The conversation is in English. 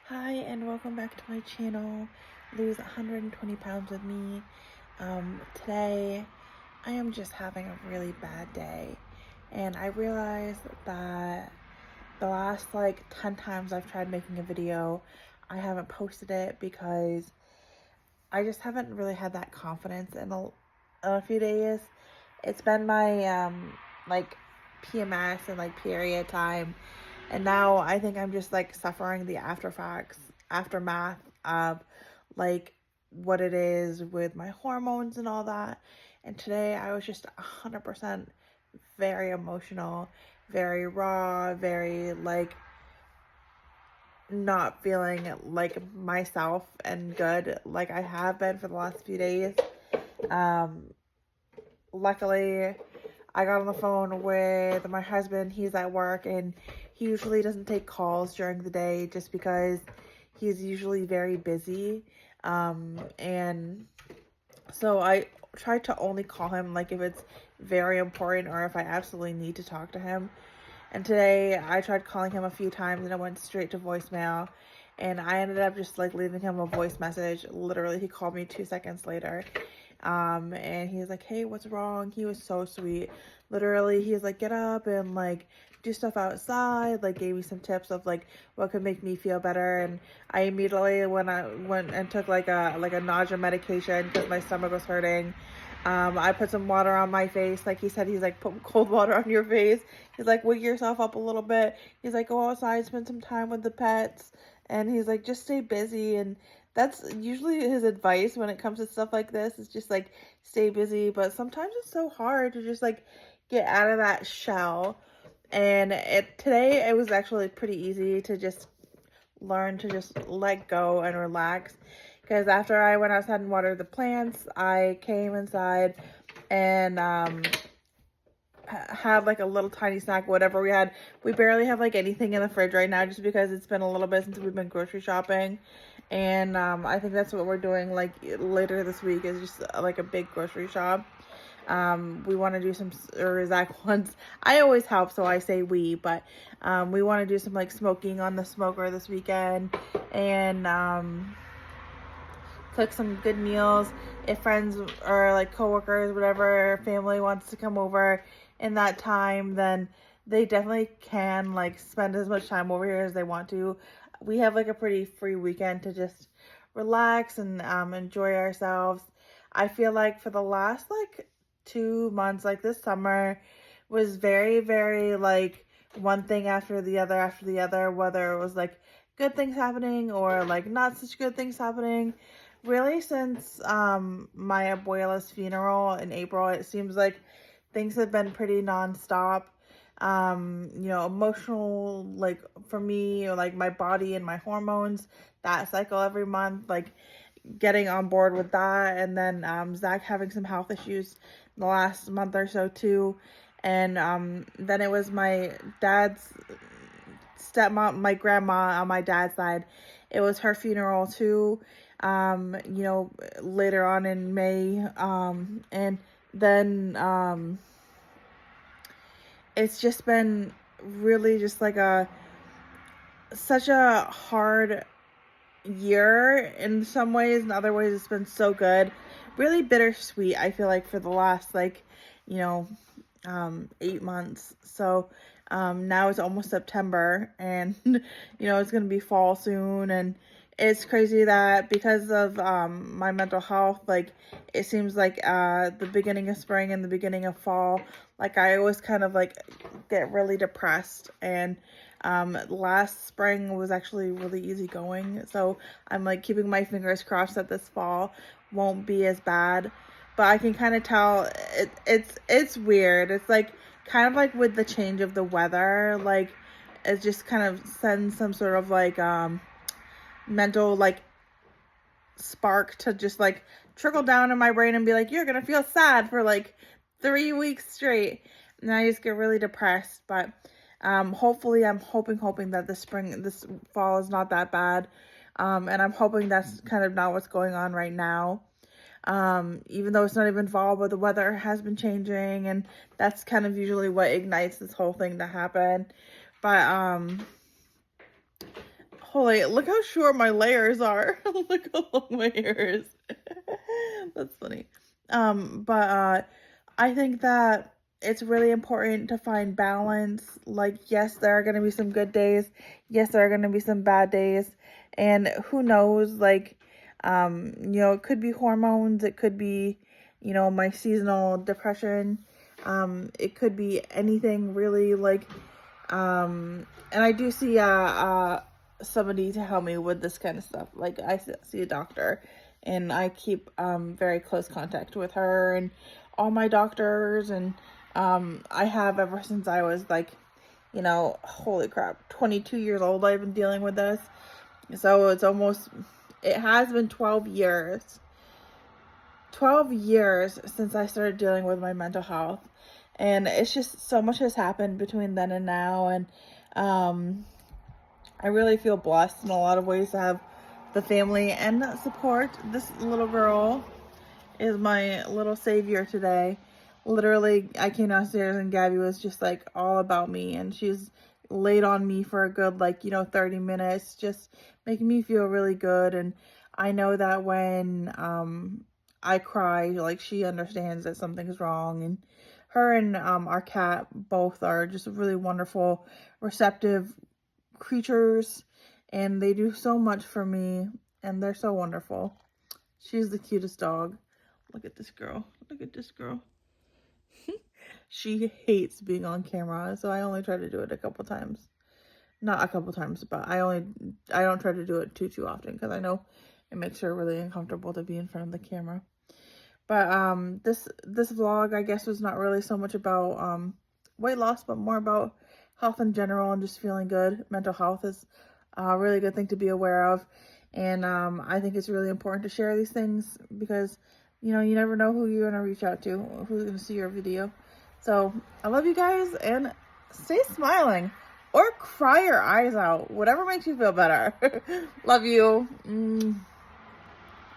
Hi and welcome back to my channel, Lose 120 Pounds with me. Today I am just having a really bad day, and I realized that the last 10 times I've tried making a video, I haven't posted it because I just haven't really had that confidence in a few days. It's been my like PMS and period time, and now I think I'm just suffering the aftermath of like what it is with my hormones and all that. And today I was just 100% very emotional, very raw, very not feeling like myself and good like I have been for the last few days. Um, Luckily, I got on the phone with my husband. He's at work and he usually doesn't take calls during the day just because he's usually very busy. And so I try to only call him if it's very important or if I absolutely need to talk to him. And today I tried calling him a few times and it went straight to voicemail. And I ended up just leaving him a voice message. Literally, he called me 2 seconds later. And he was like, "Hey, what's wrong?" He was so sweet. Literally, he was like, "Get up and do stuff outside." Gave me some tips of what could make me feel better. And I immediately when I went and took a nausea medication because my stomach was hurting. I put some water on my face. He said, he's like, "Put cold water on your face." He's like, "Wake yourself up a little bit." He's like, "Go outside, spend some time with the pets." And he's like, "Just stay busy." And that's usually his advice when it comes to stuff like this. It's just stay busy. But sometimes it's so hard to just get out of that shell. And today it was actually pretty easy to just learn to just let go and relax. Because after I went outside and watered the plants, I came inside and had a little tiny snack, whatever we had. We barely have anything in the fridge right now just because it's been a little bit since we've been grocery shopping. And I think that's what we're doing later this week is just a big grocery shop. We want to do some, or Zach wants, I always help, so I say we, but we want to do some smoking on the smoker this weekend and cook some good meals. If friends or coworkers, whatever, family wants to come over in that time, then they definitely can spend as much time over here as they want to. We have a pretty free weekend to just relax and enjoy ourselves. I feel like for the last 2 months, this summer was very, very one thing after the other, whether it was good things happening or not such good things happening. Really, since my abuela's funeral in April, it seems like things have been pretty nonstop. Emotional, for me, or my body and my hormones, that cycle every month, getting on board with that. And then Zach having some health issues the last month or so too. And then it was my dad's stepmom, my grandma on my dad's side. It was her funeral too. Later on in May. And then it's just been really just such a hard year in some ways. In other ways, it's been so good. Really bittersweet, I feel for the last 8 months. So now it's almost September and it's gonna be fall soon. And it's crazy that because of my mental health, it seems the beginning of spring and the beginning of fall, I always kind of get really depressed. And last spring was actually really easy going, so I'm keeping my fingers crossed that this fall won't be as bad. But I can kind of tell it's weird. It's kind of with the change of the weather, it just kind of sends some sort of mental spark to just trickle down in my brain and be you're gonna feel sad for 3 weeks straight, and I just get really depressed. But hopefully I'm hoping that this fall is not that bad. And I'm hoping that's kind of not what's going on right now. Even though it's not even fall, but the weather has been changing, and that's kind of usually what ignites this whole thing to happen. But Holy, look how short my layers are. Look how long my hair is. That's funny. But I think that it's really important to find balance. Like, yes, there are going to be some good days. Yes, there are going to be some bad days. And who knows, like, it could be hormones. It could be, my seasonal depression. It could be anything really, like, and I do see, somebody to help me with this kind of stuff. Like, I see a doctor, and I keep very close contact with her and all my doctors, and I have ever since I was like, holy crap, 22 years old. I've been dealing with this, so it has been 12 years since I started dealing with my mental health, and it's just so much has happened between then and now. And I really feel blessed in a lot of ways to have the family and that support. This little girl is my little savior today. Literally, I came downstairs and Gabby was just like all about me, and she's laid on me for a good 30 minutes, just making me feel really good. And I know that when I cry, like, she understands that something's wrong. And her and our cat both are just really wonderful, receptive creatures, and they do so much for me, and they're so wonderful. She's the cutest dog. Look at this girl. Look at this girl. She hates being on camera, so I only try to do it a couple times. Not a couple times, but I don't try to do it too often, because I know it makes her really uncomfortable to be in front of the camera. But this vlog, I guess, was not really so much about weight loss, but more about health in general and just feeling good. Mental health is a really good thing to be aware of, and I think it's really important to share these things, because you never know who you're going to reach out to, who's going to see your video. So I love you guys, and stay smiling or cry your eyes out, whatever makes you feel better. Love you.